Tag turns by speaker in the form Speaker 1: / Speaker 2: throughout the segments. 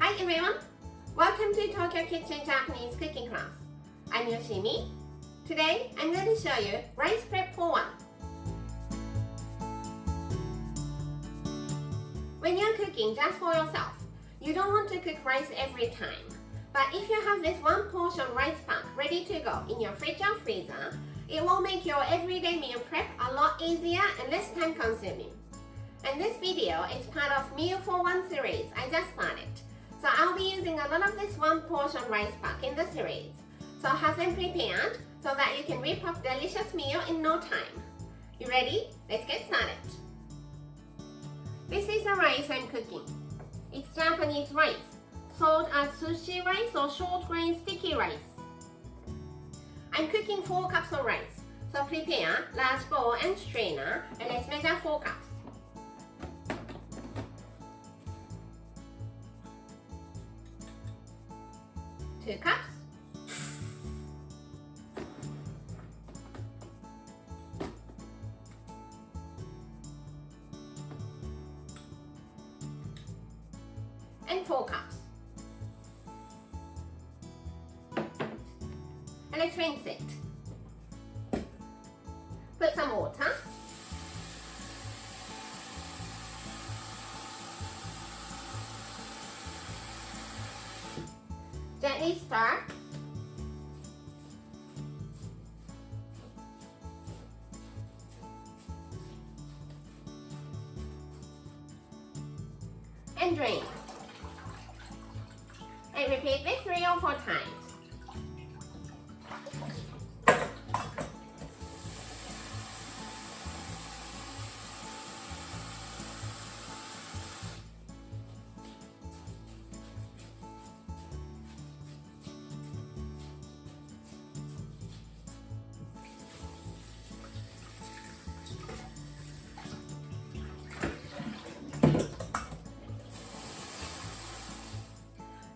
Speaker 1: Hi everyone! Welcome to Tokyo Kitchen Japanese cooking class. I'm Yoshimi. Today I'm going to show you rice prep for one. When you're cooking just for yourself, you don't want to cook rice every time. But if you have this one portion rice pack ready to go in your fridge or freezer, it will make your everyday meal prep a lot easier and less time consuming. And this video is part of Meal for One series I just started. So I'll be using a lot of this one portion rice pack in the series. So have them prepared so that you can whip up delicious meal in no time. You ready? Let's get started. This is the rice I'm cooking. It's Japanese rice, sold as sushi rice or short grain sticky rice. I'm cooking 4 cups of rice. So prepare large bowl and strainer and let's measure 4 cups. 2 cups. And 4 cups. And let's rinse it. Put some water. Gently stir. And drain. And repeat this 3 or 4 times.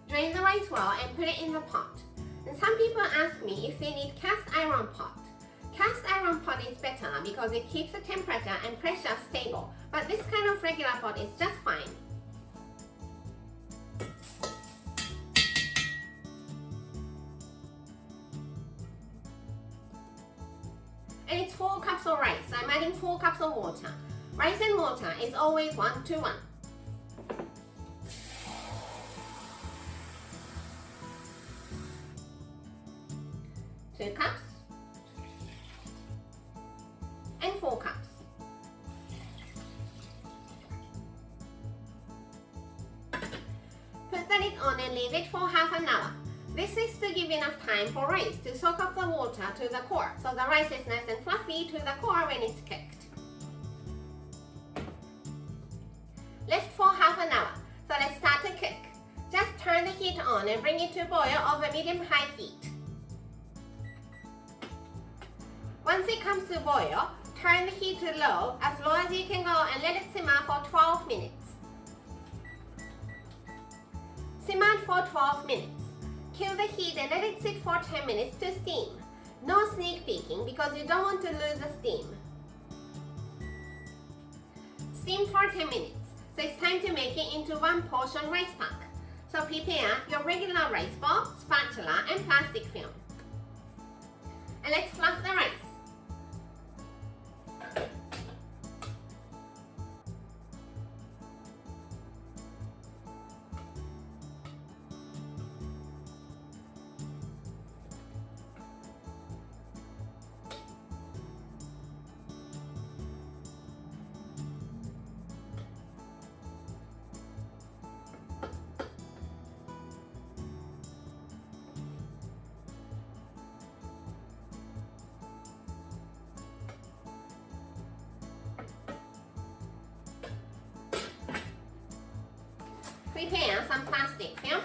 Speaker 1: Drain the rice well and put it in the pot. And some people ask me if they need cast iron pot. Cast iron pot is better because it keeps the temperature and pressure stable, but this kind of regular pot is just fine. And it's 4 cups of rice, so I'm adding 4 cups of water. Rice and water is always 1 to 1. 2 cups and 4 cups. Put the lid on and leave it for half an hour. This is to give enough time for rice to soak up the water to the core, so the rice is nice and fluffy to the core when it's cooked. Left for half an hour, so let's start to cook. Just turn the heat on and bring it to boil over medium-high heat. Once it comes to boil, turn the heat to low as you can go and let it simmer for 12 minutes. Simmer for 12 minutes. Kill the heat and let it sit for 10 minutes to steam. No sneak peeking because you don't want to lose the steam. Steam for 10 minutes, so it's time to make it into one portion rice pack. So prepare your regular rice bowl, spatula and plastic film. And let's fluff the rice. Prepare some plastic film.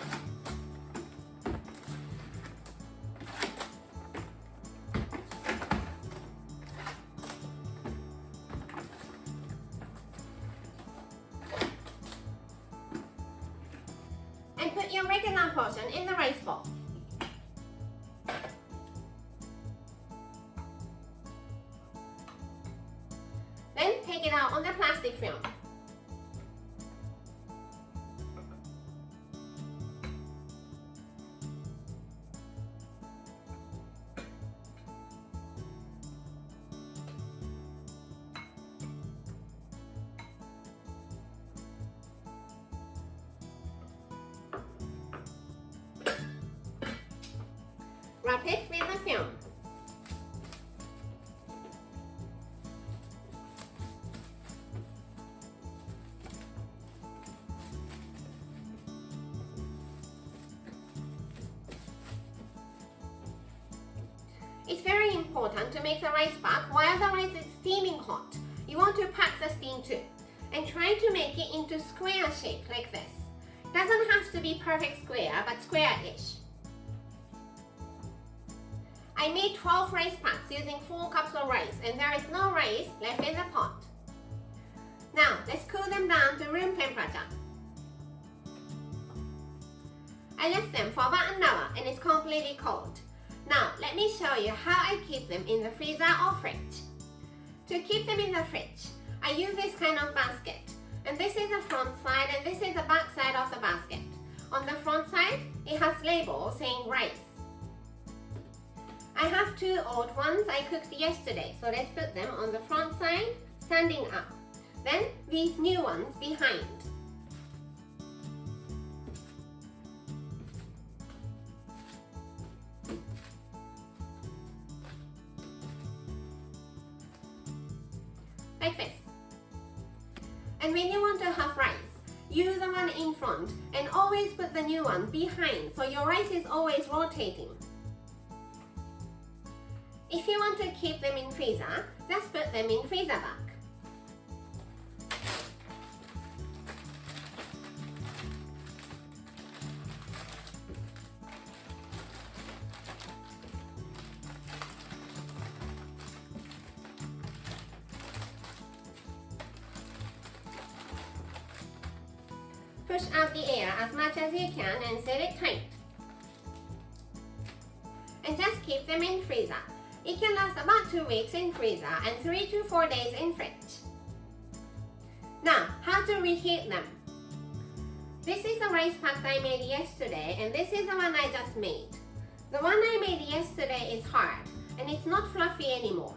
Speaker 1: And put your regular portion in the rice bowl. Then take it out on the plastic film. It's very important to make the rice pack while the rice is steaming hot. You want to pack the steam too. And try to make it into square shape like this. Doesn't have to be perfect square, but square-ish. I made 12 rice packs using 4 cups of rice, and there is no rice left in the pot. Now, let's cool them down to room temperature. I left them for about an hour and it's completely cold. Now, let me show you how I keep them in the freezer or fridge. To keep them in the fridge, I use this kind of basket. And this is the front side and this is the back side of the basket. On the front side, it has labels saying rice. I have 2 old ones I cooked yesterday, so let's put them on the front side, standing up. Then these new ones behind. Like this. And when you want to have rice, use the one in front and always put the new one behind so your rice is always rotating. If you want to keep them in freezer, just put them in freezer bag. Push out the air as much as you can and set it tight. And just keep them in freezer. It can last about 2 weeks in freezer and 3 to 4 days in fridge. Now, how to reheat them. This is the rice pack I made yesterday and this is the one I just made. The one I made yesterday is hard and it's not fluffy anymore.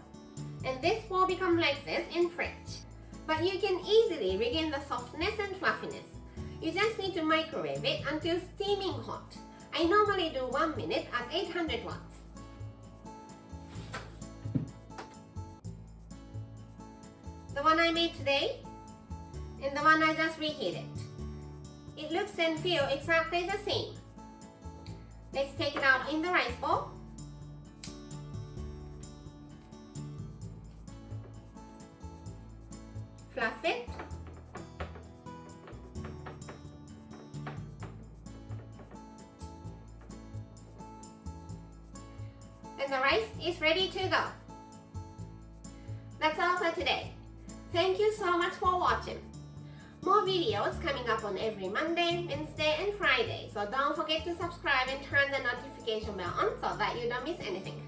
Speaker 1: And this will become like this in fridge. But you can easily regain the softness and fluffiness. You just need to microwave it until steaming hot. I normally do 1 minute at 800 watts. The one I made today and the one I just reheated. It looks and feels exactly the same. Let's take it out in the rice bowl. Fluff it. And the rice is ready to go. That's all for today. Thank you so much for watching. More videos coming up on every Monday, Wednesday and Friday, so don't forget to subscribe and turn the notification bell on so that you don't miss anything.